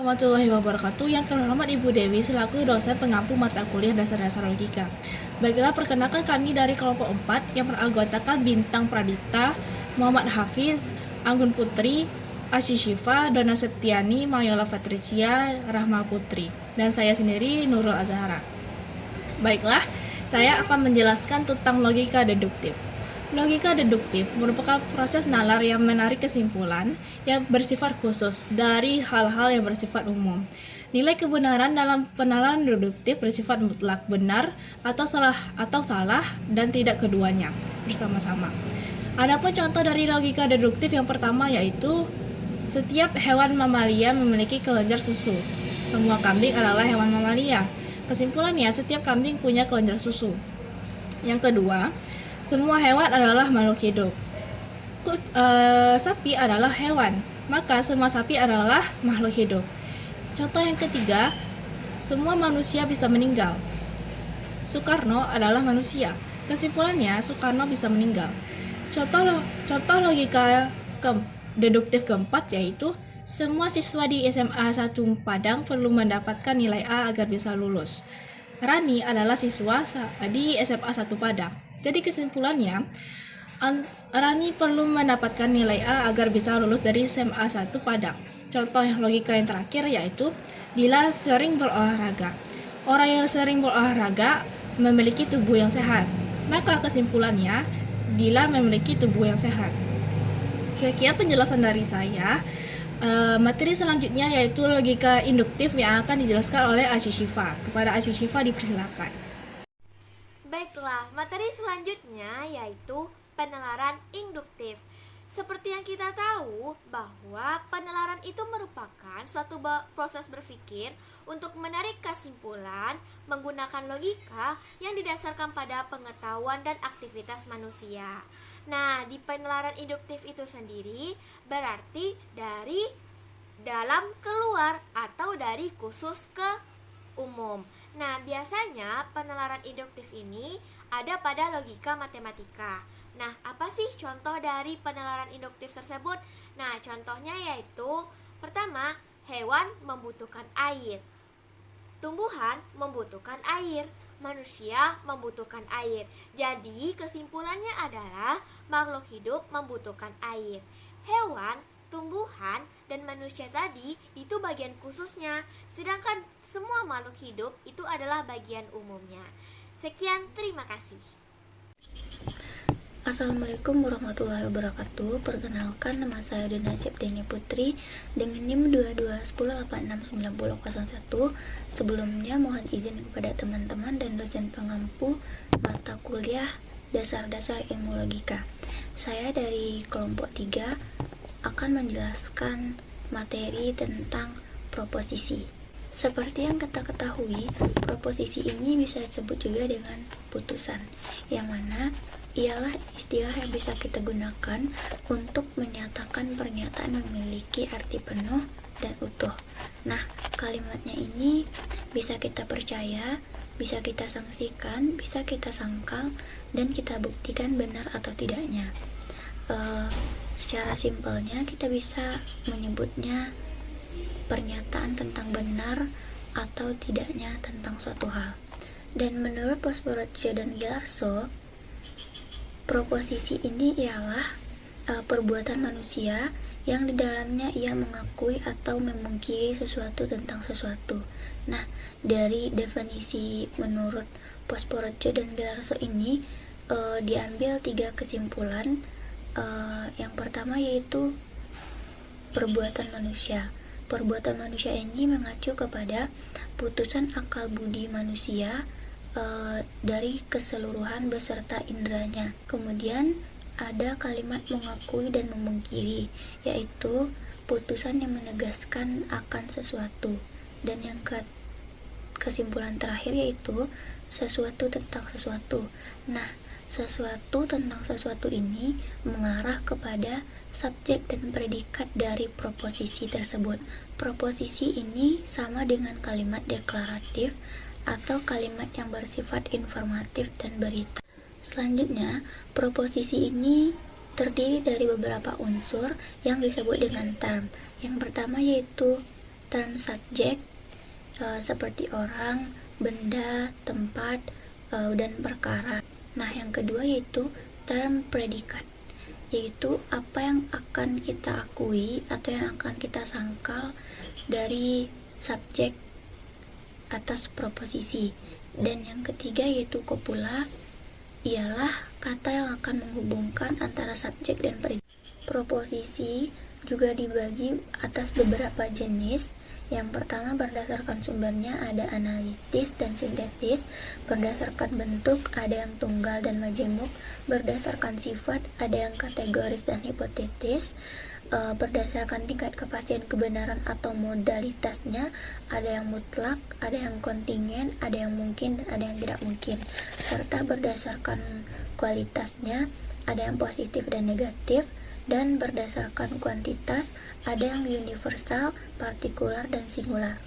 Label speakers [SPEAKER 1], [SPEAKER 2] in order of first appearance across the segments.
[SPEAKER 1] Warahmatullahi wabarakatuh. Yang terhormat Ibu Dewi selaku dosen pengampu mata kuliah dasar-dasar logika. Baiklah, perkenalkan kami dari kelompok 4 yang beranggotakan Bintang Pradita, Muhammad Hafiz, Anggun Putri, Asy Syifa, Dona Septiani, Mayola Patricia, Rahma Putri, dan saya sendiri Nurul Azhara. Baiklah, saya akan menjelaskan tentang logika deduktif. Logika deduktif merupakan proses nalar yang menarik kesimpulan yang bersifat khusus dari hal-hal yang bersifat umum. Nilai kebenaran dalam penalaran deduktif bersifat mutlak benar atau salah dan tidak keduanya bersama-sama. Adapun contoh dari logika deduktif yang pertama yaitu setiap hewan mamalia memiliki kelenjar susu. Semua kambing adalah hewan mamalia. Kesimpulannya, setiap kambing punya kelenjar susu. Yang kedua, semua hewan adalah makhluk hidup. Sapi adalah hewan, maka semua sapi adalah makhluk hidup. Contoh yang ketiga, semua manusia bisa meninggal. Soekarno adalah manusia. Kesimpulannya, Soekarno bisa meninggal. Contoh logika deduktif keempat yaitu semua siswa di SMA 1 Padang perlu mendapatkan nilai A agar bisa lulus. Rani adalah siswa di SMA 1 Padang. Jadi kesimpulannya, Rani perlu mendapatkan nilai A agar bisa lulus dari SMA 1 Padang. Contoh logika yang terakhir yaitu Dila sering berolahraga. Orang yang sering berolahraga memiliki tubuh yang sehat. Maka kesimpulannya, Dila memiliki tubuh yang sehat. Sekian penjelasan dari saya. Materi selanjutnya yaitu logika induktif yang akan dijelaskan oleh Asy Syifa. Kepada Asy Syifa dipersilakan.
[SPEAKER 2] Baiklah, materi selanjutnya yaitu penalaran induktif. Seperti yang kita tahu bahwa penalaran itu merupakan suatu proses berpikir untuk menarik kesimpulan menggunakan logika yang didasarkan pada pengetahuan dan aktivitas manusia. Nah, di penalaran induktif itu sendiri berarti dari dalam keluar atau dari khusus ke umum. Nah, biasanya penalaran induktif ini ada pada logika matematika. Nah, apa sih contoh dari penalaran induktif tersebut? Nah, contohnya yaitu pertama, hewan membutuhkan air, tumbuhan membutuhkan air, manusia membutuhkan air. Jadi, kesimpulannya adalah makhluk hidup membutuhkan air. Hewan, tumbuhan, dan manusia tadi itu bagian khususnya, sedangkan semua makhluk hidup itu adalah bagian umumnya. Sekian, terima kasih.
[SPEAKER 3] Assalamualaikum warahmatullahi wabarakatuh. Perkenalkan, nama saya Dona Septiani Putri dengan NIM 2210869001. Sebelumnya mohon izin kepada teman-teman dan dosen pengampu mata kuliah dasar-dasar ilmu logika. Saya dari kelompok 3 akan menjelaskan materi tentang proposisi. Seperti yang kita ketahui, proposisi ini bisa disebut juga dengan putusan, yang mana ialah istilah yang bisa kita gunakan untuk menyatakan pernyataan yang memiliki arti penuh dan utuh. Nah, kalimatnya ini bisa kita percaya, bisa kita sanksikan, bisa kita sangkal, dan kita buktikan benar atau tidaknya. Secara simpelnya kita bisa menyebutnya pernyataan tentang benar atau tidaknya tentang suatu hal. Dan menurut Posporotjo dan Gelarso, proposisi ini ialah perbuatan manusia yang di dalamnya ia mengakui atau memungkiri sesuatu tentang sesuatu. Nah, dari definisi menurut Posporotjo dan Gelarso ini diambil 3 kesimpulan. Yang pertama yaitu perbuatan manusia. Perbuatan manusia ini mengacu kepada putusan akal budi manusia dari keseluruhan beserta inderanya. Kemudian ada kalimat mengakui dan memungkiri, yaitu putusan yang menegaskan akan sesuatu. Dan yang kesimpulan terakhir yaitu sesuatu tentang sesuatu. Nah, sesuatu tentang sesuatu ini mengarah kepada subjek dan predikat dari proposisi tersebut. Proposisi ini sama dengan kalimat deklaratif atau kalimat yang bersifat informatif dan berita. Selanjutnya, proposisi ini terdiri dari beberapa unsur yang disebut dengan term. Yang pertama yaitu term subjek seperti orang, benda, tempat, dan perkara. Nah, yang kedua yaitu term predikat, yaitu apa yang akan kita akui atau yang akan kita sangkal dari subjek atas proposisi. Dan yang ketiga yaitu kopula, ialah kata yang akan menghubungkan antara subjek dan predikat. Proposisi juga dibagi atas beberapa jenis. Yang pertama, berdasarkan sumbernya ada analitis dan sintetis. Berdasarkan bentuk ada yang tunggal dan majemuk. Berdasarkan sifat ada yang kategoris dan hipotetis. Berdasarkan tingkat kepastian kebenaran atau modalitasnya ada yang mutlak, ada yang kontingen, ada yang mungkin, dan ada yang tidak mungkin. Serta berdasarkan kualitasnya ada yang positif dan negatif. Dan berdasarkan kuantitas ada yang universal, partikular, dan singular.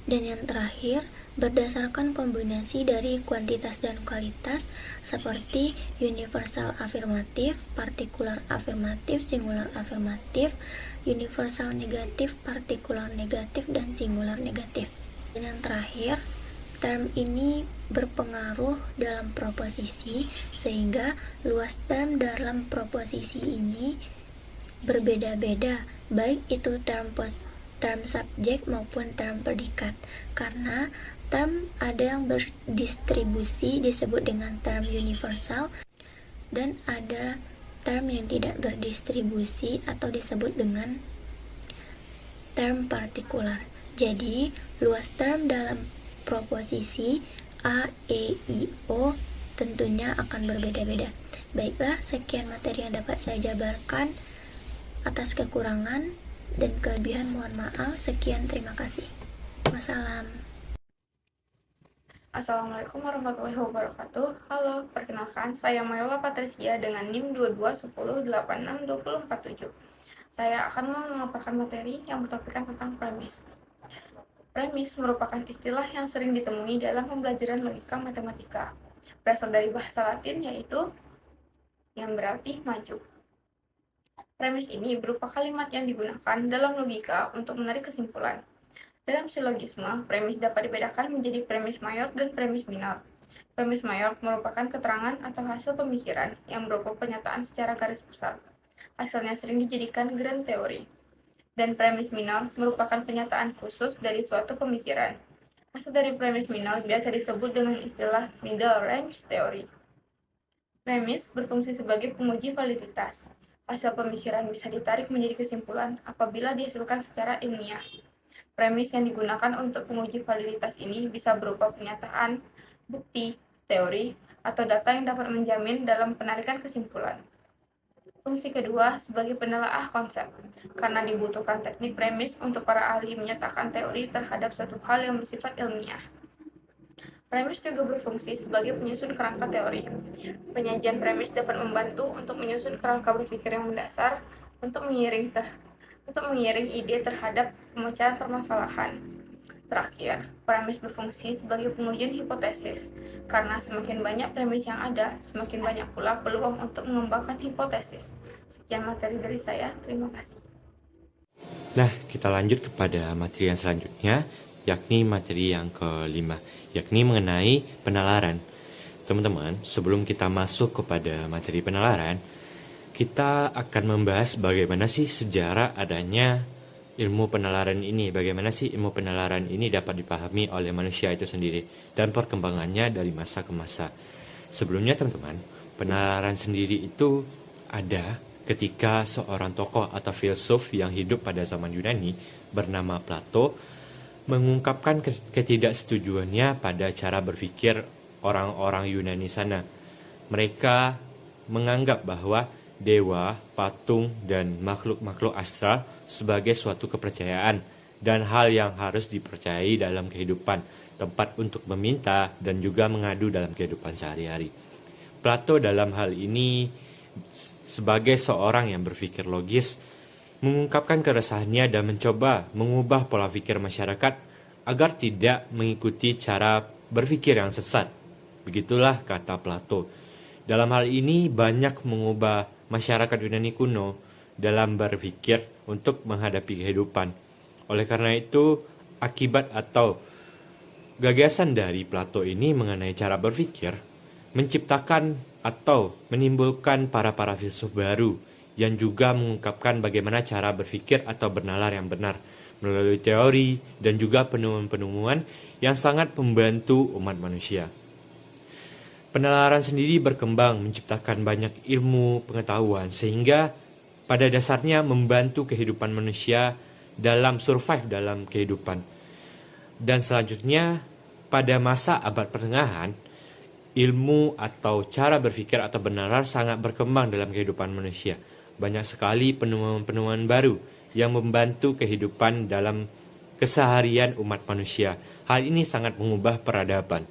[SPEAKER 3] Dan yang terakhir, berdasarkan kombinasi dari kuantitas dan kualitas seperti universal afirmatif, partikular afirmatif, singular afirmatif, universal negatif, partikular negatif, dan singular negatif. Dan yang terakhir, term ini berpengaruh dalam proposisi, sehingga luas term dalam proposisi ini berbeda-beda, baik itu term subjek maupun term predikat, karena term ada yang berdistribusi disebut dengan term universal, dan ada term yang tidak berdistribusi atau disebut dengan term partikular. Jadi, luas term dalam proposisi A, E, I, O tentunya akan berbeda-beda. Baiklah, sekian materi yang dapat saya jabarkan. Atas kekurangan dan kelebihan mohon maaf. Sekian, terima kasih. Wassalam.
[SPEAKER 4] Assalamualaikum warahmatullahi wabarakatuh. Halo, perkenalkan saya Mayola Patricia dengan NIM 2210862047. Saya akan memaparkan materi yang bertopikkan tentang premis. Premis merupakan istilah yang sering ditemui dalam pembelajaran logika matematika. Berasal dari bahasa Latin yaitu yang berarti maju. Premis ini berupa kalimat yang digunakan dalam logika untuk menarik kesimpulan. Dalam silogisme, premis dapat dibedakan menjadi premis mayor dan premis minor. Premis mayor merupakan keterangan atau hasil pemikiran yang berupa pernyataan secara garis besar. Hasilnya sering dijadikan grand teori. Dan premis minor merupakan pernyataan khusus dari suatu pemikiran. Hasil dari premis minor biasa disebut dengan istilah middle range theory. Premis berfungsi sebagai penguji validitas. Hasil pemikiran bisa ditarik menjadi kesimpulan apabila dihasilkan secara ilmiah. Premis yang digunakan untuk penguji validitas ini bisa berupa pernyataan, bukti, teori, atau data yang dapat menjamin dalam penarikan kesimpulan. Fungsi kedua sebagai penelaah konsep, karena dibutuhkan teknik premis untuk para ahli menyatakan teori terhadap suatu hal yang bersifat ilmiah. Premis juga berfungsi sebagai penyusun kerangka teori. Penyajian premis dapat membantu untuk menyusun kerangka berpikir yang mendasar untuk mengiring ide terhadap pemecahan permasalahan. Terakhir, premis berfungsi sebagai pengujian hipotesis, karena semakin banyak premis yang ada, semakin banyak pula peluang untuk mengembangkan hipotesis. Sekian materi dari saya, terima kasih.
[SPEAKER 5] Nah, kita lanjut kepada materi yang selanjutnya, yakni materi yang kelima, yakni mengenai penalaran. Teman-teman, sebelum kita masuk kepada materi penalaran, kita akan membahas bagaimana sih sejarah adanya ilmu penalaran ini, bagaimana sih ilmu penalaran ini dapat dipahami oleh manusia itu sendiri, dan perkembangannya dari masa ke masa. Sebelumnya teman-teman, penalaran sendiri itu ada ketika seorang tokoh atau filsuf yang hidup pada zaman Yunani bernama Plato mengungkapkan ketidaksetujuannya pada cara berpikir orang-orang Yunani sana. Mereka menganggap bahwa dewa, patung, dan makhluk-makhluk astral sebagai suatu kepercayaan dan hal yang harus dipercayai dalam kehidupan, tempat untuk meminta dan juga mengadu dalam kehidupan sehari-hari. Plato dalam hal ini sebagai seorang yang berpikir logis mengungkapkan keresahannya dan mencoba mengubah pola pikir masyarakat agar tidak mengikuti cara berpikir yang sesat. Begitulah kata Plato. Dalam hal ini banyak mengubah masyarakat Yunani kuno dalam berpikir untuk menghadapi kehidupan. Oleh karena itu, akibat atau gagasan dari Plato ini mengenai cara berpikir menciptakan atau menimbulkan para filsuf baru yang juga mengungkapkan bagaimana cara berpikir atau bernalar yang benar melalui teori dan juga penemuan-penemuan yang sangat membantu umat manusia. Penalaran sendiri berkembang menciptakan banyak ilmu pengetahuan sehingga pada dasarnya membantu kehidupan manusia dalam survive dalam kehidupan. Dan selanjutnya pada masa abad pertengahan, ilmu atau cara berpikir atau bernalar sangat berkembang dalam kehidupan manusia. Banyak sekali penemuan-penemuan baru yang membantu kehidupan dalam keseharian umat manusia. Hal ini sangat mengubah peradaban.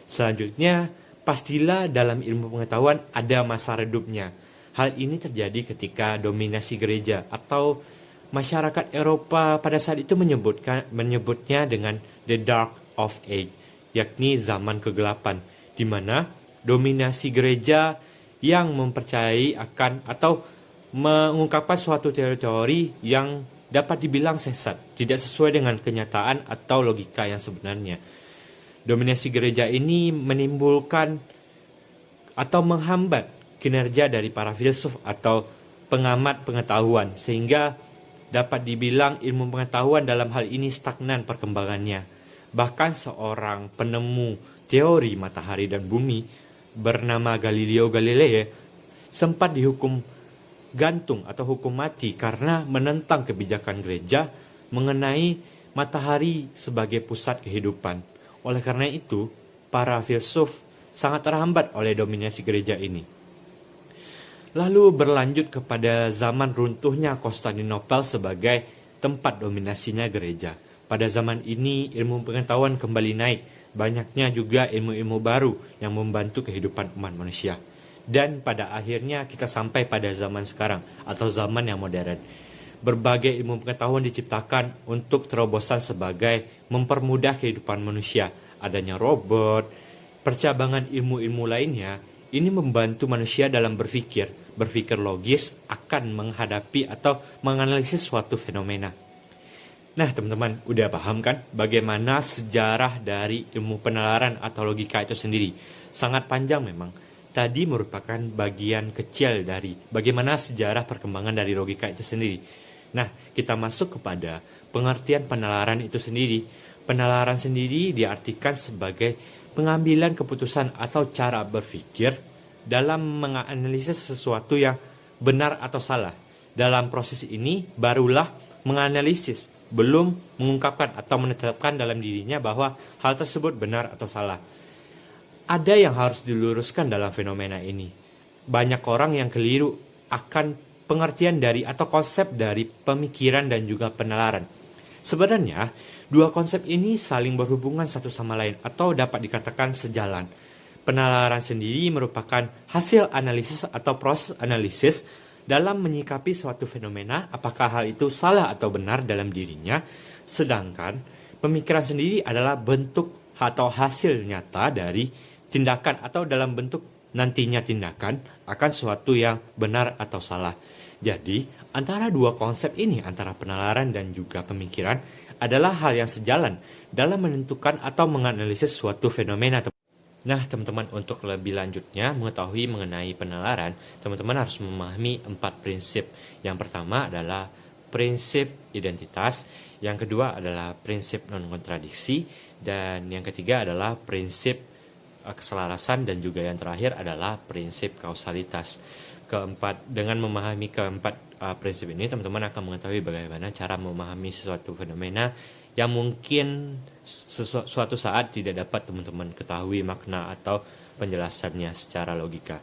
[SPEAKER 5] Selanjutnya, pastilah dalam ilmu pengetahuan ada masa redupnya. Hal ini terjadi ketika dominasi gereja atau masyarakat Eropa pada saat itu menyebutnya dengan The Dark of Age, yakni zaman kegelapan, di mana dominasi gereja yang mempercayai akan atau mengungkapkan suatu teori-teori yang dapat dibilang sesat, tidak sesuai dengan kenyataan atau logika yang sebenarnya. Dominasi gereja ini menimbulkan atau menghambat kinerja dari para filsuf atau pengamat pengetahuan, sehingga dapat dibilang ilmu pengetahuan dalam hal ini stagnan perkembangannya. Bahkan seorang penemu teori matahari dan bumi bernama Galileo Galilei sempat dihukum gantung atau hukum mati karena menentang kebijakan gereja mengenai matahari sebagai pusat kehidupan. Oleh karena itu, para filsuf sangat terhambat oleh dominasi gereja ini. Lalu berlanjut kepada zaman runtuhnya Konstantinopel sebagai tempat dominasinya gereja. Pada zaman ini ilmu pengetahuan kembali naik, banyaknya juga ilmu-ilmu baru yang membantu kehidupan umat manusia. Dan pada akhirnya kita sampai pada zaman sekarang atau zaman yang modern. Berbagai ilmu pengetahuan diciptakan untuk terobosan sebagai mempermudah kehidupan manusia. Adanya robot, percabangan ilmu-ilmu lainnya, ini membantu manusia dalam berpikir logis akan menghadapi atau menganalisis suatu fenomena. Nah teman-teman, udah paham kan bagaimana sejarah dari ilmu penalaran atau logika itu sendiri? Sangat panjang memang. Tadi merupakan bagian kecil dari bagaimana sejarah perkembangan dari logika itu sendiri. Nah, kita masuk kepada pengertian penalaran itu sendiri. Penalaran sendiri diartikan sebagai pengambilan keputusan atau cara berpikir dalam menganalisis sesuatu yang benar atau salah. Dalam proses ini barulah menganalisis, belum mengungkapkan atau menetapkan dalam dirinya bahwa hal tersebut benar atau salah. Ada yang harus diluruskan dalam fenomena ini. Banyak orang yang keliru akan pengertian dari atau konsep dari pemikiran dan juga penalaran. Sebenarnya, dua konsep ini saling berhubungan satu sama lain atau dapat dikatakan sejalan. Penalaran sendiri merupakan hasil analisis atau proses analisis dalam menyikapi suatu fenomena, apakah hal itu salah atau benar dalam dirinya. Sedangkan pemikiran sendiri adalah bentuk atau hasil nyata dari tindakan atau dalam bentuk nantinya tindakan akan suatu yang benar atau salah. Jadi, antara dua konsep ini, antara penalaran dan juga pemikiran, adalah hal yang sejalan dalam menentukan atau menganalisis suatu fenomena. Nah, teman-teman, untuk lebih lanjutnya mengetahui mengenai penalaran, teman-teman harus memahami 4 prinsip. Yang pertama adalah prinsip identitas, yang kedua adalah prinsip non-kontradiksi, dan yang ketiga adalah prinsip keselarasan, dan juga yang terakhir adalah prinsip kausalitas. Dengan memahami keempat prinsip ini, teman-teman akan mengetahui bagaimana cara memahami suatu fenomena yang mungkin suatu saat tidak dapat teman-teman ketahui makna atau penjelasannya secara logika.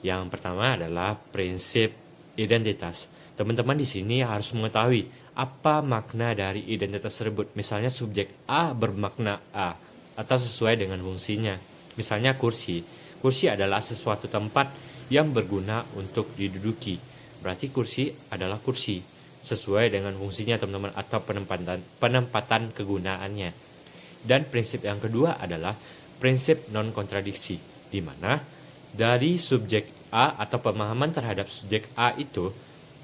[SPEAKER 5] Yang pertama adalah prinsip identitas. Teman-teman di sini harus mengetahui apa makna dari identitas tersebut. Misalnya subjek A bermakna A atau sesuai dengan fungsinya. Misalnya kursi. Kursi adalah sesuatu tempat yang berguna untuk diduduki. Berarti kursi adalah kursi sesuai dengan fungsinya teman-teman atau penempatan kegunaannya. Dan prinsip yang kedua adalah prinsip non-kontradiksi, di mana dari subjek A atau pemahaman terhadap subjek A itu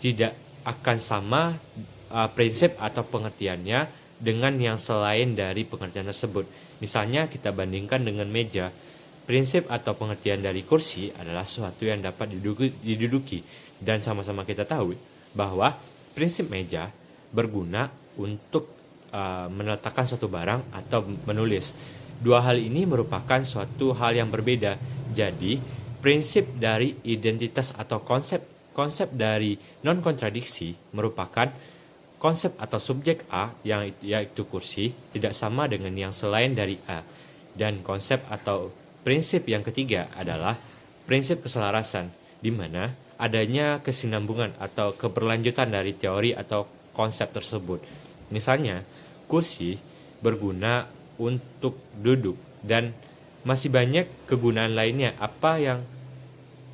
[SPEAKER 5] tidak akan sama prinsip atau pengertiannya dengan yang selain dari pengertian tersebut. Misalnya kita bandingkan dengan meja. Prinsip atau pengertian dari kursi adalah sesuatu yang dapat diduduki dan sama-sama kita tahu bahwa prinsip meja berguna untuk meletakkan suatu barang atau menulis. Dua hal ini merupakan suatu hal yang berbeda. Jadi, prinsip dari identitas atau konsep dari non-kontradiksi merupakan konsep atau subjek A yang yaitu kursi tidak sama dengan yang selain dari A. Dan konsep atau prinsip yang ketiga adalah prinsip keselarasan, di mana adanya kesinambungan atau keberlanjutan dari teori atau konsep tersebut. Misalnya, kursi berguna untuk duduk dan masih banyak kegunaan lainnya. Apa yang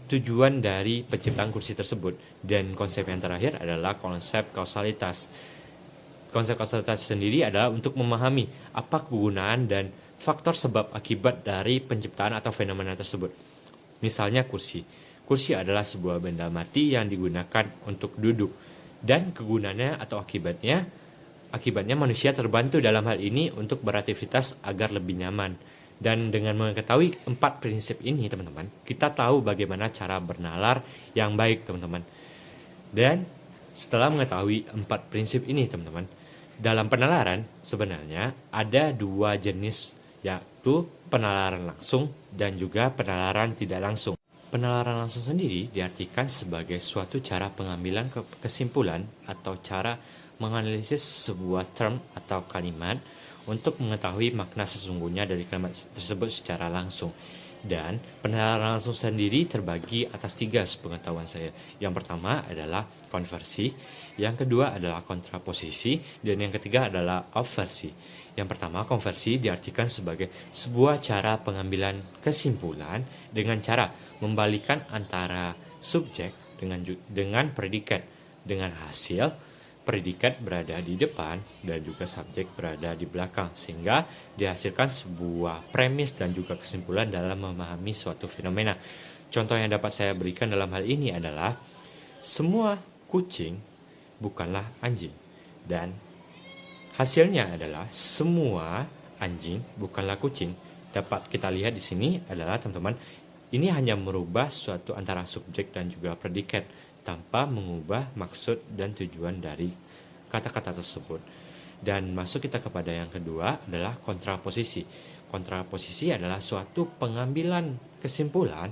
[SPEAKER 5] tujuan dari penciptaan kursi tersebut? Dan konsep yang terakhir adalah konsep kausalitas. Konsep kausalitas sendiri adalah untuk memahami apa kegunaan dan faktor sebab akibat dari penciptaan atau fenomena tersebut. Misalnya kursi. Kursi adalah sebuah benda mati yang digunakan untuk duduk. Dan kegunaannya atau akibatnya manusia terbantu dalam hal ini untuk beraktivitas agar lebih nyaman. Dan dengan mengetahui 4 prinsip ini, teman-teman, kita tahu bagaimana cara bernalar yang baik, teman-teman. Dan setelah mengetahui 4 prinsip ini, teman-teman, dalam penalaran sebenarnya ada 2 jenis, yaitu penalaran langsung dan juga penalaran tidak langsung. Penalaran langsung sendiri diartikan sebagai suatu cara pengambilan kesimpulan atau cara menganalisis sebuah term atau kalimat untuk mengetahui makna sesungguhnya dari kalimat tersebut secara langsung. Dan penalaran langsung sendiri terbagi atas 3 sepengetahuan saya. Yang pertama adalah konversi, yang kedua adalah kontraposisi, dan yang ketiga adalah obversi. Yang pertama, konversi diartikan sebagai sebuah cara pengambilan kesimpulan dengan cara membalikan antara subjek dengan predikat, dengan hasil predikat berada di depan dan juga subjek berada di belakang, sehingga dihasilkan sebuah premis dan juga kesimpulan dalam memahami suatu fenomena. Contoh yang dapat saya berikan dalam hal ini adalah semua kucing bukanlah anjing, dan hasilnya adalah semua anjing bukanlah kucing. Dapat kita lihat di sini adalah, teman-teman, ini hanya merubah suatu antara subjek dan juga predikat tanpa mengubah maksud dan tujuan dari kata-kata tersebut. Dan masuk kita kepada yang kedua adalah kontraposisi. Kontraposisi adalah suatu pengambilan kesimpulan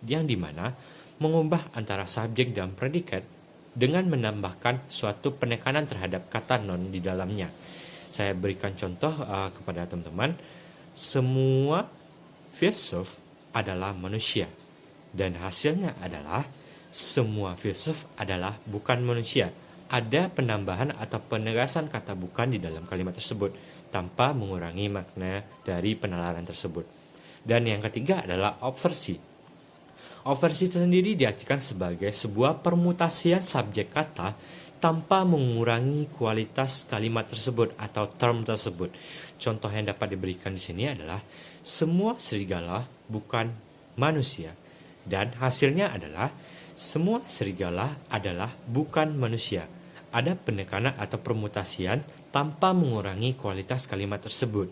[SPEAKER 5] yang dimana mengubah antara subjek dan predikat dengan menambahkan suatu penekanan terhadap kata non di dalamnya. Saya berikan contoh kepada teman-teman. Semua filsuf adalah manusia, dan hasilnya adalah semua filsuf adalah bukan manusia. Ada penambahan atau penegasan kata bukan di dalam kalimat tersebut tanpa mengurangi makna dari penalaran tersebut. Dan yang ketiga adalah obversi. Obversi sendiri diartikan sebagai sebuah permutasian subjek kata tanpa mengurangi kualitas kalimat tersebut atau term tersebut. Contoh yang dapat diberikan di sini adalah semua serigala bukan manusia, dan hasilnya adalah semua serigala adalah bukan manusia. Ada penekanan atau permutasian tanpa mengurangi kualitas kalimat tersebut.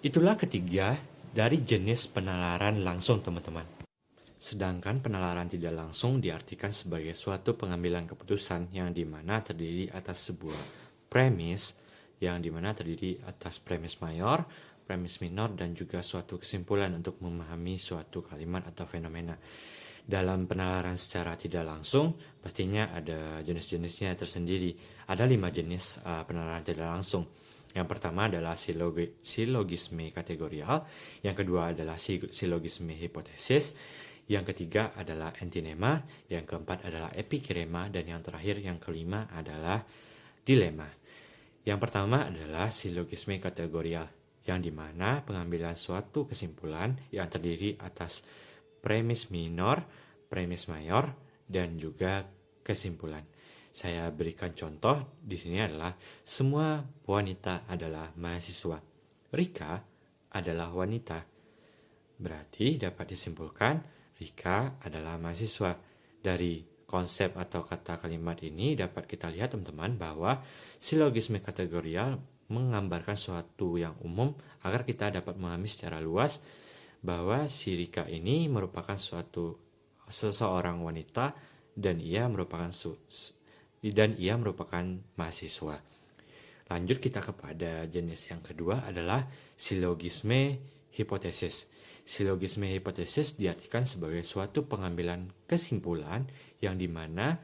[SPEAKER 5] Itulah ketiga dari jenis penalaran langsung, teman-teman. Sedangkan penalaran tidak langsung diartikan sebagai suatu pengambilan keputusan yang dimana terdiri atas sebuah premis, yang dimana terdiri atas premis mayor, premis minor, dan juga suatu kesimpulan untuk memahami suatu kalimat atau fenomena. Dalam penalaran secara tidak langsung, pastinya ada jenis-jenisnya tersendiri. Ada 5 jenis penalaran tidak langsung. Yang pertama adalah silogisme kategorial, yang kedua adalah silogisme hipotesis, yang ketiga adalah antinema, yang keempat adalah epikirema, dan yang terakhir, yang kelima adalah dilema. Yang pertama adalah silogisme kategorial, yang dimana pengambilan suatu kesimpulan yang terdiri atas premis minor, premis mayor, dan juga kesimpulan. Saya berikan contoh di sini adalah semua wanita adalah mahasiswa. Rika adalah wanita. Berarti dapat disimpulkan Rika adalah mahasiswa. Dari konsep atau kata kalimat ini dapat kita lihat teman-teman bahwa silogisme kategorial menggambarkan suatu yang umum agar kita dapat memahami secara luas bahwa si Rika ini merupakan seseorang wanita dan ia merupakan mahasiswa. Lanjut kita kepada jenis yang kedua adalah silogisme hipotesis. Silogisme hipotesis diartikan sebagai suatu pengambilan kesimpulan yang dimana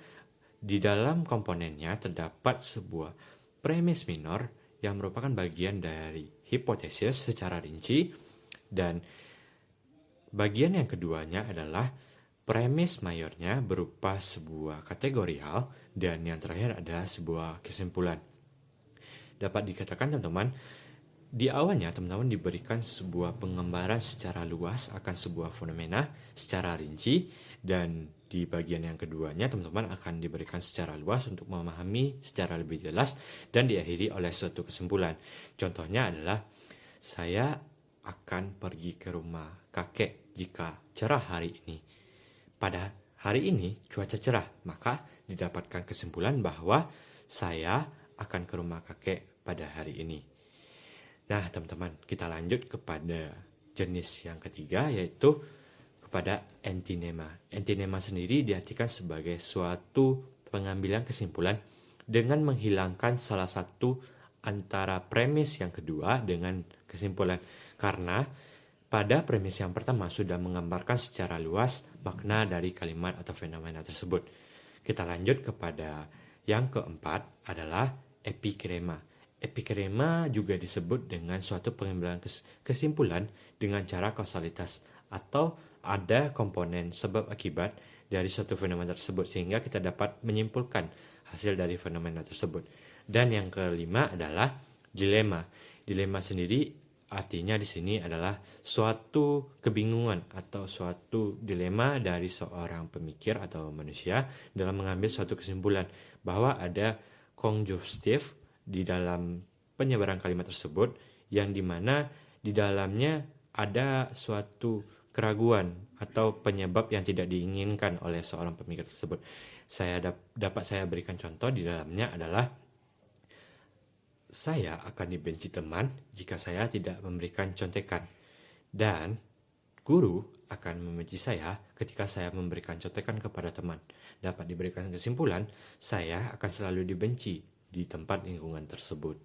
[SPEAKER 5] di dalam komponennya terdapat sebuah premis minor yang merupakan bagian dari hipotesis secara rinci, dan bagian yang keduanya adalah premis mayornya berupa sebuah kategorial, dan yang terakhir adalah sebuah kesimpulan. Dapat dikatakan teman-teman, di awalnya teman-teman diberikan sebuah penggambaran secara luas akan sebuah fenomena secara rinci, dan di bagian yang keduanya teman-teman akan diberikan secara luas untuk memahami secara lebih jelas dan diakhiri oleh suatu kesimpulan. Contohnya adalah saya akan pergi ke rumah kakek jika cerah hari ini. Pada hari ini cuaca cerah, maka didapatkan kesimpulan bahwa saya akan ke rumah kakek pada hari ini. Nah teman-teman, kita lanjut kepada jenis yang ketiga, yaitu kepada antinema. Antinema sendiri diartikan sebagai suatu pengambilan kesimpulan dengan menghilangkan salah satu antara premis yang kedua dengan kesimpulan, karena pada premis yang pertama sudah menggambarkan secara luas makna dari kalimat atau fenomena tersebut. Kita lanjut kepada yang keempat adalah epikrema. Epikrema juga disebut dengan suatu pengambilan kesimpulan dengan cara kausalitas, atau ada komponen sebab akibat dari suatu fenomena tersebut sehingga kita dapat menyimpulkan hasil dari fenomena tersebut. Dan yang kelima adalah dilema. Dilema sendiri artinya di sini adalah suatu kebingungan atau suatu dilema dari seorang pemikir atau manusia dalam mengambil suatu kesimpulan bahwa ada konjustif di dalam penyebaran kalimat tersebut, yang dimana di dalamnya ada suatu keraguan atau penyebab yang tidak diinginkan oleh seorang pemikir tersebut. Dapat saya berikan contoh di dalamnya adalah, saya akan dibenci teman jika saya tidak memberikan contekan, dan guru akan membenci saya ketika saya memberikan contekan kepada teman. Dapat diberikan kesimpulan, saya akan selalu dibenci di tempat lingkungan tersebut.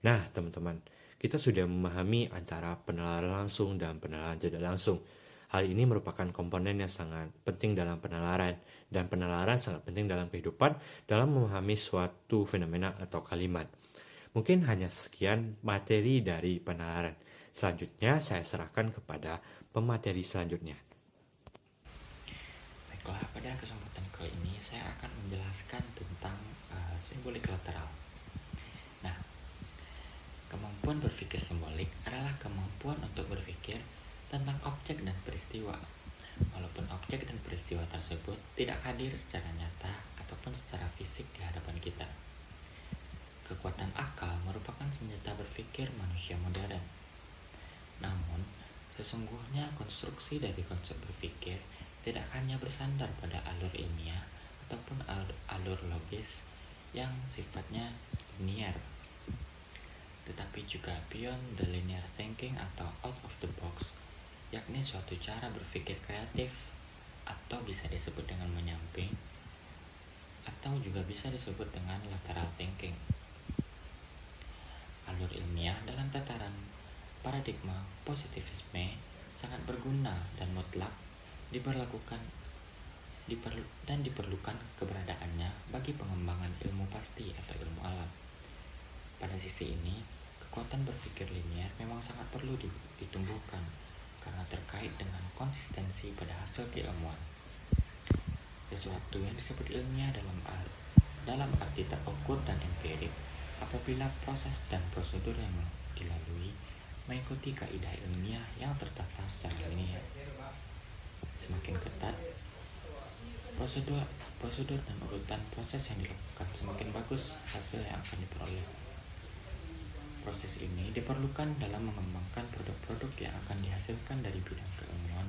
[SPEAKER 5] Nah teman-teman, kita sudah memahami antara penalaran langsung dan penalaran tidak langsung. Hal ini merupakan komponen yang sangat penting dalam penalaran, dan penalaran sangat penting dalam kehidupan dalam memahami suatu fenomena atau kalimat. Mungkin hanya sekian materi dari penalaran. Selanjutnya saya serahkan kepada pemateri selanjutnya.
[SPEAKER 6] Baiklah, pada kesempatan kali ini saya akan menjelaskan tentang simbolik lateral. Nah, kemampuan berpikir simbolik adalah kemampuan untuk berpikir tentang objek dan peristiwa, walaupun objek dan peristiwa tersebut tidak hadir secara nyata ataupun secara fisik di hadapan kita. Kekuatan akal merupakan senjata berpikir manusia modern. Namun, sesungguhnya konstruksi dari konsep berpikir tidak hanya bersandar pada alur ilmiah ataupun alur logis yang sifatnya linear, tetapi juga beyond the linear thinking atau out of the box, yakni suatu cara berpikir kreatif, atau bisa disebut dengan menyamping, atau juga bisa disebut dengan lateral thinking. Alur ilmiah dalam tataran paradigma positivisme sangat berguna dan mutlak diperlukan keberadaannya bagi pengembangan ilmu pasti atau ilmu alam. Pada sisi ini, kekuatan berpikir linear memang sangat perlu ditumbuhkan karena terkait dengan konsistensi pada hasil keilmuan. Sesuatu yang disebut ilmiah dalam arti terukur dan empirik apabila proses dan prosedur yang dilalui mengikuti kaidah ilmiah yang tertata secara linear. Semakin ketat prosedur dan urutan proses yang dilakukan, semakin bagus hasil yang akan diperoleh. Proses ini diperlukan dalam mengembangkan produk-produk yang akan dihasilkan dari bidang keilmuan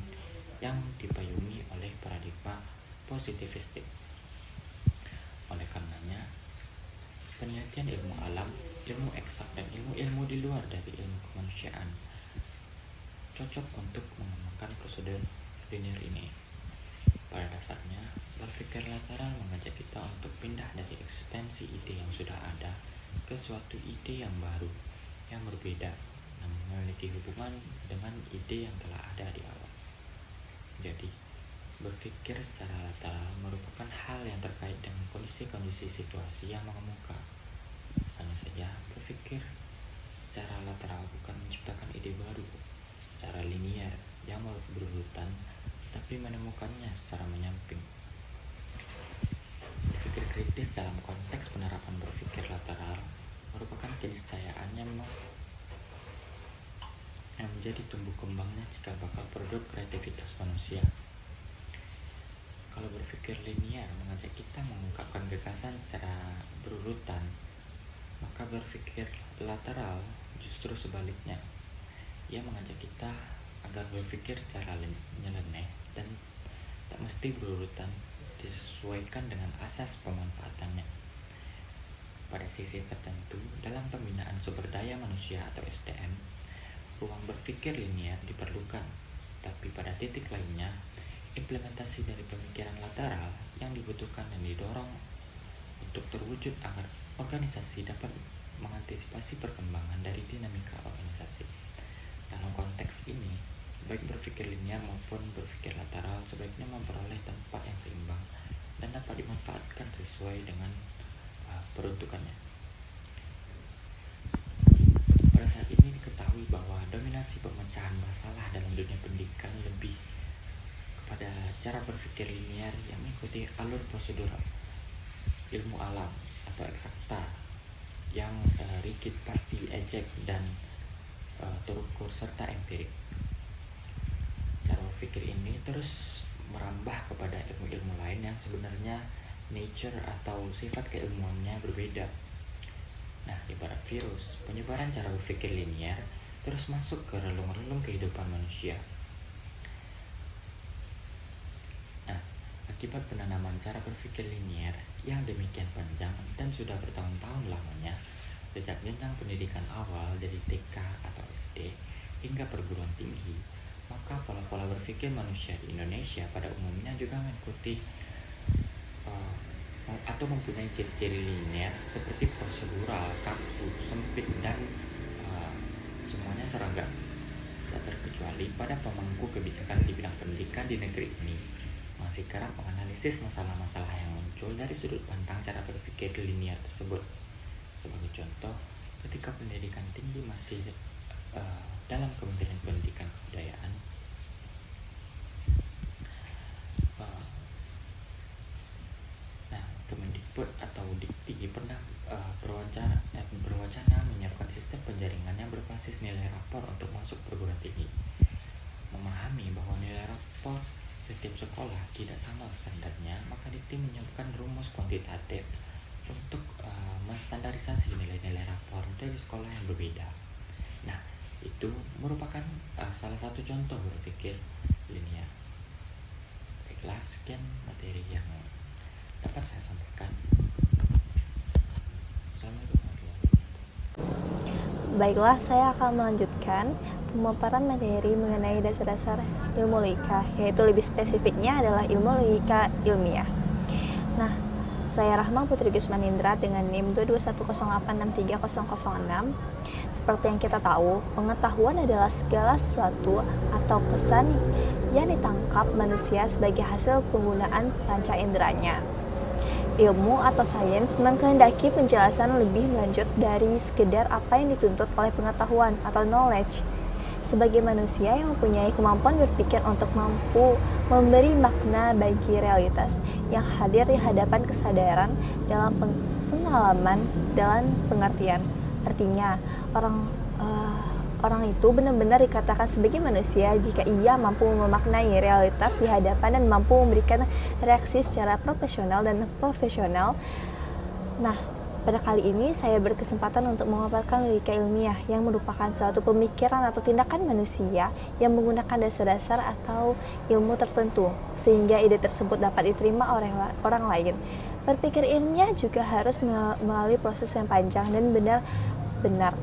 [SPEAKER 6] yang dipayungi oleh paradigma positivistik. sebenarnya penelitian ilmu alam, ilmu eksak, dan ilmu-ilmu di luar dari ilmu kemanusiaan cocok untuk mengembangkan prosedur linear ini. Pada dasarnya, berpikir lateral mengajak kita untuk pindah dari eksistensi ide yang sudah ada ke suatu ide yang baru, yang berbeda, namun memiliki hubungan dengan ide yang telah ada di awal. Jadi, berpikir secara lateral merupakan hal yang terkait dengan kondisi-kondisi situasi yang mengemuka. Hanya saja, berpikir secara lateral bukan menciptakan ide baru secara linear yang berurutan, tapi menemukannya secara menyamping. Berpikir kritis dalam konteks penerapan berpikir lateral merupakan keniscayaan yang menjadi tumbuh kembangnya cikal bakal produk kreativitas manusia. Kalau berpikir linear mengajak kita mengungkapkan gagasan secara berurutan, maka berpikir lateral justru sebaliknya. Ia mengajak kita agar berpikir secara nyeleneh dan tak mesti berurutan, disesuaikan dengan asas pemanfaatannya. Pada sisi tertentu, dalam pembinaan sumber daya manusia atau SDM, ruang berpikir linear diperlukan, tapi pada titik lainnya, implementasi dari pemikiran lateral yang dibutuhkan dan didorong untuk terwujud agar organisasi dapat mengantisipasi perkembangan dari dinamika organisasi. Dalam konteks ini, baik berpikir linear maupun berpikir lateral sebaiknya memperoleh tempat yang seimbang dan dapat dimanfaatkan sesuai dengan peruntukannya. Pada saat ini diketahui bahwa dominasi pemecahan masalah dalam dunia pendidikan lebih kepada cara berpikir linear yang mengikuti alur prosedur ilmu alam atau eksakta yang rigid, pasti, ejek, dan terukur serta empirik. Cara berpikir ini terus merambah kepada ilmu-ilmu lain yang sebenarnya nature atau sifat keilmuannya berbeda. Nah, ibarat virus, penyebaran cara berpikir linear terus masuk ke relung-relung kehidupan manusia. Nah, akibat penanaman cara berpikir linear yang demikian panjang dan sudah bertahun-tahun lamanya, sejak jenjang pendidikan awal dari TK atau SD hingga perguruan tinggi, maka pola-pola berpikir manusia di Indonesia pada umumnya juga mengikuti atau mempunyai ciri-ciri linear seperti prosedural, kaku, sempit, dan semuanya seragam. Tak terkecuali pada pemangku kebijakan di bidang pendidikan di negeri ini masih kerap menganalisis masalah-masalah yang muncul dari sudut pandang cara berpikir linear tersebut. Sebagai contoh, ketika pendidikan tinggi masih dalam Kementerian Pendidikan Kebudayaan, Kemendikbud atau Dikti pernah berwacana menyiapkan sistem penjaringan yang berbasis nilai rapor untuk masuk perguruan tinggi. Memahami bahwa nilai rapor setiap sekolah tidak sama standarnya, maka Dikti menyiapkan rumus kuantitatif untuk menstandarisasi nilai-nilai rapor dari sekolah yang berbeda. Nah, itu merupakan salah satu contoh berpikir linear. Baiklah, sekian materi yang dapat saya sampaikan. Assalamualaikum warahmatullahi wabarakatuh.
[SPEAKER 7] Baiklah, saya akan melanjutkan pemaparan materi mengenai dasar-dasar ilmu logika, yaitu lebih spesifiknya adalah ilmu logika ilmiah. Nah, saya Rahma Putri Gusmanindra dengan NIM 22108630006. Seperti yang kita tahu, pengetahuan adalah segala sesuatu atau kesan yang ditangkap manusia sebagai hasil penggunaan panca inderanya. Ilmu atau sains mengkehendaki penjelasan lebih lanjut dari sekedar apa yang dituntut oleh pengetahuan atau knowledge. Sebagai manusia yang mempunyai kemampuan berpikir untuk mampu memberi makna bagi realitas yang hadir di hadapan kesadaran dalam pengalaman dan pengertian. Artinya, orang itu benar-benar dikatakan sebagai manusia jika ia mampu memaknai realitas di hadapan dan mampu memberikan reaksi secara profesional dan profesional. Nah, pada kali ini saya berkesempatan untuk memaparkan logika ilmiah yang merupakan suatu pemikiran atau tindakan manusia yang menggunakan dasar-dasar atau ilmu tertentu sehingga ide tersebut dapat diterima oleh orang lain. Berpikir ilmiah juga harus melalui proses yang panjang dan benar,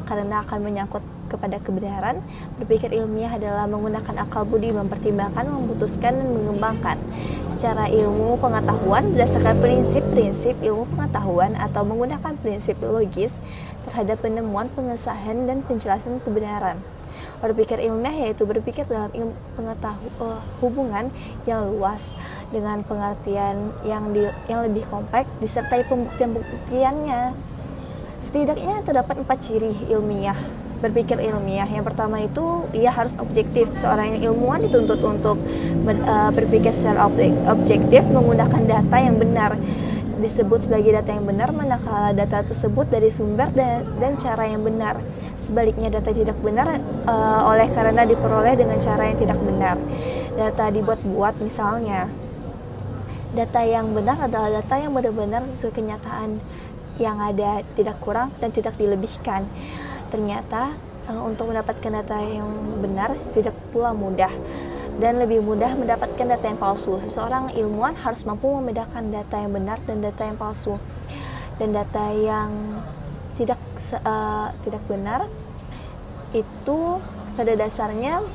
[SPEAKER 7] karena akan menyangkut kepada kebenaran. Berpikir ilmiah adalah menggunakan akal budi, mempertimbangkan, memutuskan, dan mengembangkan secara ilmu pengetahuan berdasarkan prinsip-prinsip ilmu pengetahuan atau menggunakan prinsip logis terhadap penemuan, pengesahan, dan penjelasan kebenaran. Berpikir ilmiah yaitu berpikir dalam hubungan yang luas dengan pengertian yang lebih kompleks disertai pembuktian-pembuktiannya. Setidaknya terdapat 4 ciri ilmiah berpikir ilmiah. Yang pertama itu ia harus objektif. Seorang ilmuwan dituntut untuk berpikir secara objektif menggunakan data yang benar. Disebut sebagai data yang benar manakala data tersebut dari sumber dan cara yang benar. Sebaliknya data tidak benar oleh karena diperoleh dengan cara yang tidak benar. Data dibuat-buat misalnya. Data yang benar adalah data yang benar-benar sesuai kenyataan yang ada, tidak kurang dan tidak dilebihkan. Ternyata untuk mendapatkan data yang benar tidak pula mudah dan lebih mudah mendapatkan data yang palsu. Seseorang ilmuwan harus mampu membedakan data yang benar dan data yang palsu. Dan data yang tidak benar itu pada dasarnya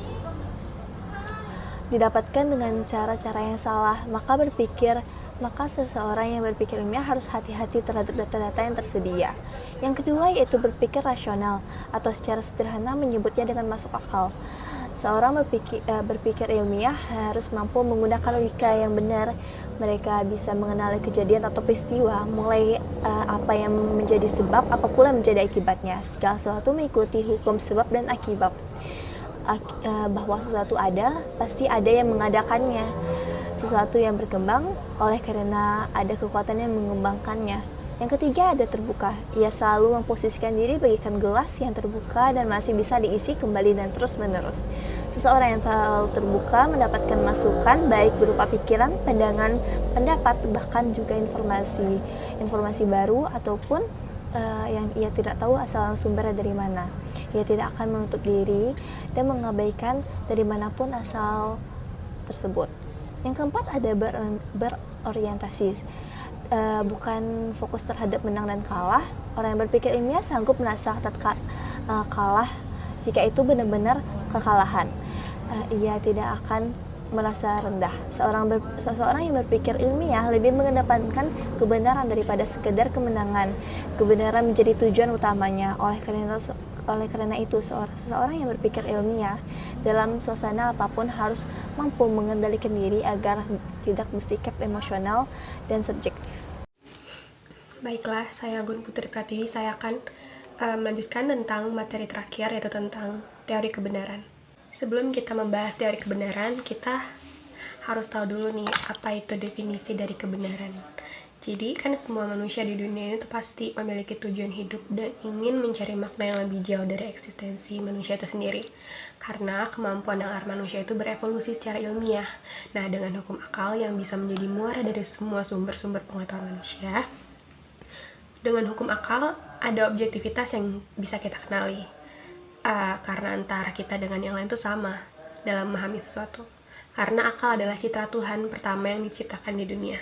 [SPEAKER 7] didapatkan dengan cara-cara yang salah. Maka seseorang yang berpikir ilmiah harus hati-hati terhadap data-data yang tersedia. Yang kedua yaitu berpikir rasional, atau secara sederhana menyebutnya dengan masuk akal. Seorang berpikir ilmiah harus mampu menggunakan logika yang benar. Mereka bisa mengenali kejadian atau peristiwa, mulai apa yang menjadi sebab, apa pula yang menjadi akibatnya. Segala sesuatu mengikuti hukum sebab dan akibat. Bahwa sesuatu ada, pasti ada yang mengadakannya. Sesuatu yang berkembang oleh karena ada kekuatan yang mengembangkannya. Yang ketiga ada terbuka. Ia selalu memposisikan diri bagaikan gelas yang terbuka dan masih bisa diisi kembali dan terus menerus. Seseorang yang selalu terbuka mendapatkan masukan baik berupa pikiran, pandangan, pendapat, bahkan juga informasi baru ataupun yang ia tidak tahu asal sumbernya dari mana. Ia tidak akan menutup diri dan mengabaikan dari manapun asal tersebut. Yang keempat ada berorientasi, bukan fokus terhadap menang dan kalah. Orang yang berpikir ilmiah sanggup merasa kalah jika itu benar-benar kekalahan. Ia tidak akan merasa rendah. Seseorang yang berpikir ilmiah lebih mengedepankan kebenaran daripada sekedar kemenangan. Kebenaran menjadi tujuan utamanya. Oleh karena itu, seseorang yang berpikir ilmiah dalam suasana apapun harus mampu mengendalikan diri agar tidak bersikap emosional dan subjektif.
[SPEAKER 8] Baiklah, saya Gun Putri Pratiwi. Saya akan melanjutkan tentang materi terakhir, yaitu tentang teori kebenaran. Sebelum kita membahas teori kebenaran, kita harus tahu dulu nih apa itu definisi dari kebenaran. Jadi kan semua manusia di dunia itu pasti memiliki tujuan hidup dan ingin mencari makna yang lebih jauh dari eksistensi manusia itu sendiri. Karena kemampuan nalar manusia itu berevolusi secara ilmiah. Nah, dengan hukum akal yang bisa menjadi muara dari semua sumber-sumber pengetahuan manusia, dengan hukum akal ada objektivitas yang bisa kita kenali. Karena antara kita dengan yang lain itu sama dalam memahami sesuatu. Karena akal adalah citra Tuhan pertama yang diciptakan di dunia.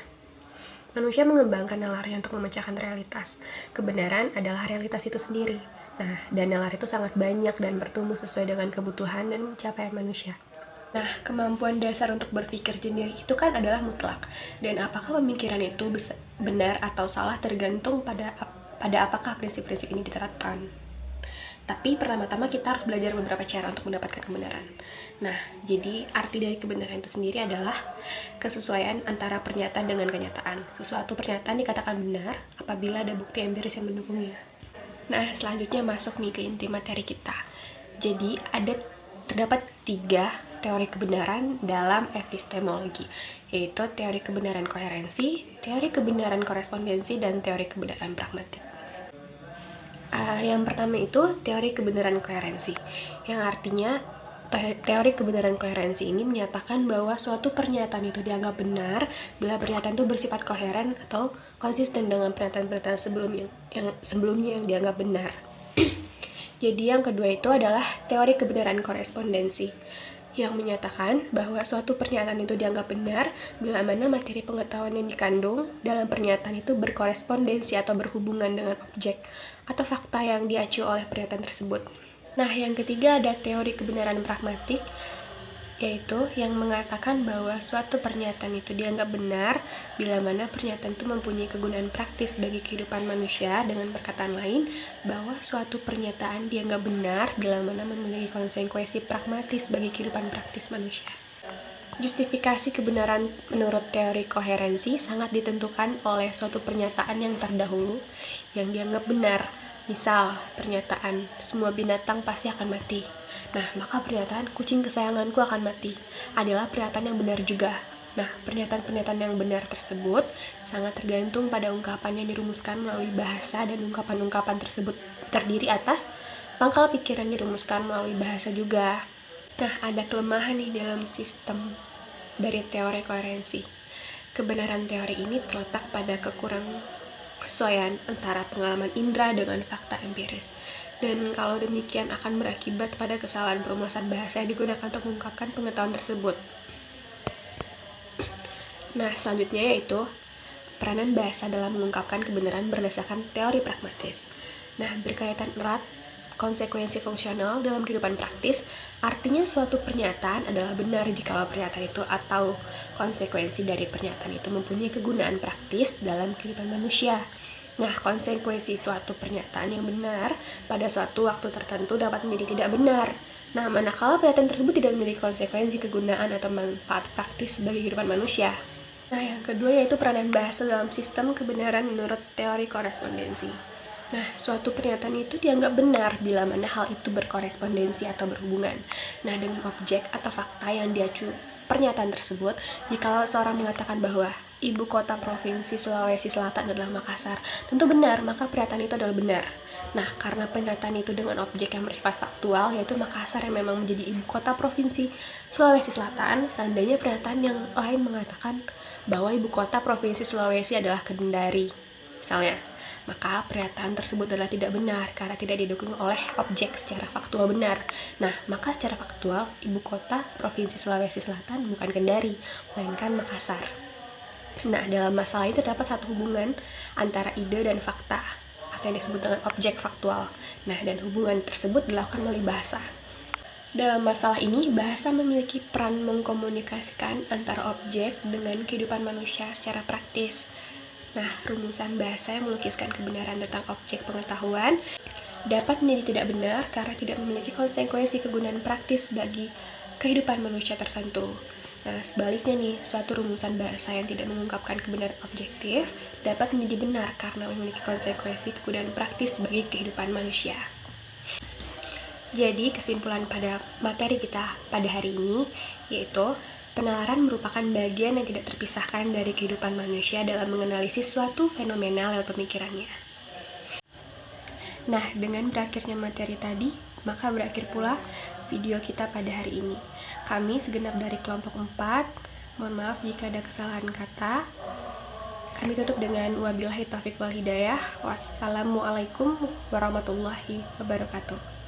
[SPEAKER 8] Manusia mengembangkan nalarnya untuk memecahkan realitas. Kebenaran adalah realitas itu sendiri. Nah, dan nalar itu sangat banyak dan bertumbuh sesuai dengan kebutuhan dan pencapaian manusia. Nah, kemampuan dasar untuk berpikir sendiri itu kan adalah mutlak. Dan apakah pemikiran itu benar atau salah tergantung pada apakah prinsip-prinsip ini diterapkan. Tapi pertama-tama kita harus belajar beberapa cara untuk mendapatkan kebenaran. Nah, jadi arti dari kebenaran itu sendiri adalah kesesuaian antara pernyataan dengan kenyataan. Suatu pernyataan dikatakan benar apabila ada bukti empiris yang mendukungnya. Nah, selanjutnya masuk nih ke inti materi kita. Jadi, terdapat 3 teori kebenaran dalam epistemologi, yaitu teori kebenaran koherensi, teori kebenaran korespondensi, dan teori kebenaran pragmatik. Yang pertama itu teori kebenaran koherensi, yang artinya teori kebenaran koherensi ini menyatakan bahwa suatu pernyataan itu dianggap benar bila pernyataan itu bersifat koheren atau konsisten dengan pernyataan-pernyataan sebelumnya yang dianggap benar. Jadi yang kedua itu adalah teori kebenaran korespondensi. yang menyatakan bahwa suatu pernyataan itu dianggap benar bila mana materi pengetahuan yang dikandung dalam pernyataan itu berkorespondensi atau berhubungan dengan objek atau fakta yang diacu oleh pernyataan tersebut. Nah, yang ketiga ada teori kebenaran pragmatik, yaitu yang mengatakan bahwa suatu pernyataan itu dianggap benar bila mana pernyataan itu mempunyai kegunaan praktis bagi kehidupan manusia. Dengan perkataan lain, bahwa suatu pernyataan dianggap benar bila mana memiliki konsekuensi pragmatis bagi kehidupan praktis manusia. Justifikasi kebenaran menurut teori koherensi sangat ditentukan oleh suatu pernyataan yang terdahulu yang dianggap benar. Misal, pernyataan, semua binatang pasti akan mati. Nah, maka pernyataan, kucing kesayanganku akan mati, adalah pernyataan yang benar juga. Nah, pernyataan-pernyataan yang benar tersebut sangat tergantung pada ungkapan yang dirumuskan melalui bahasa, dan ungkapan-ungkapan tersebut terdiri atas pangkal pikiran yang dirumuskan melalui bahasa juga. Nah, ada kelemahan nih dalam sistem dari teori koherensi. Kebenaran teori ini terletak pada kesesuaian antara pengalaman indera dengan fakta empiris. Dan kalau demikian akan berakibat pada kesalahan perumusan bahasa yang digunakan untuk mengungkapkan pengetahuan tersebut. Nah, selanjutnya yaitu peranan bahasa dalam mengungkapkan kebenaran berdasarkan teori pragmatis. Nah, berkaitan erat konsekuensi fungsional dalam kehidupan praktis, artinya suatu pernyataan adalah benar jikalau pernyataan itu atau konsekuensi dari pernyataan itu mempunyai kegunaan praktis dalam kehidupan manusia. Nah, konsekuensi suatu pernyataan yang benar pada suatu waktu tertentu dapat menjadi tidak benar. Nah, manakala pernyataan tersebut tidak memiliki konsekuensi kegunaan atau manfaat praktis bagi kehidupan manusia. Nah, yang kedua yaitu peranan bahasa dalam sistem kebenaran menurut teori korespondensi. Nah, suatu pernyataan itu dianggap benar bila mana hal itu berkorespondensi atau berhubungan. Nah, dengan objek atau fakta yang diacu pernyataan tersebut, jikalau seorang mengatakan bahwa ibu kota provinsi Sulawesi Selatan adalah Makassar, tentu benar, maka pernyataan itu adalah benar. Nah, karena pernyataan itu dengan objek yang bersifat faktual, yaitu Makassar yang memang menjadi ibu kota provinsi Sulawesi Selatan, seandainya pernyataan yang lain mengatakan bahwa ibu kota provinsi Sulawesi adalah Kendari, misalnya, maka pernyataan tersebut adalah tidak benar karena tidak didukung oleh objek secara faktual benar. Nah, maka secara faktual ibu kota provinsi Sulawesi Selatan bukan Kendari, melainkan Makassar. Nah, dalam masalah ini terdapat satu hubungan antara ide dan fakta atau yang disebut dengan objek faktual. Nah, dan hubungan tersebut dilakukan melalui bahasa. Dalam masalah ini, bahasa memiliki peran mengkomunikasikan antara objek dengan kehidupan manusia secara praktis. Nah, rumusan bahasa yang melukiskan kebenaran tentang objek pengetahuan dapat menjadi tidak benar karena tidak memiliki konsekuensi kegunaan praktis bagi kehidupan manusia tertentu. Nah, sebaliknya nih, suatu rumusan bahasa yang tidak mengungkapkan kebenaran objektif dapat menjadi benar karena memiliki konsekuensi kegunaan praktis bagi kehidupan manusia. Jadi, kesimpulan pada materi kita pada hari ini yaitu penalaran merupakan bagian yang tidak terpisahkan dari kehidupan manusia dalam menganalisis suatu fenomena lewat pemikirannya. Nah, dengan berakhirnya materi tadi, maka berakhir pula video kita pada hari ini. Kami segenap dari kelompok 4, mohon maaf jika ada kesalahan kata. Kami tutup dengan wabillahi taufiq wal hidayah. Wassalamualaikum warahmatullahi wabarakatuh.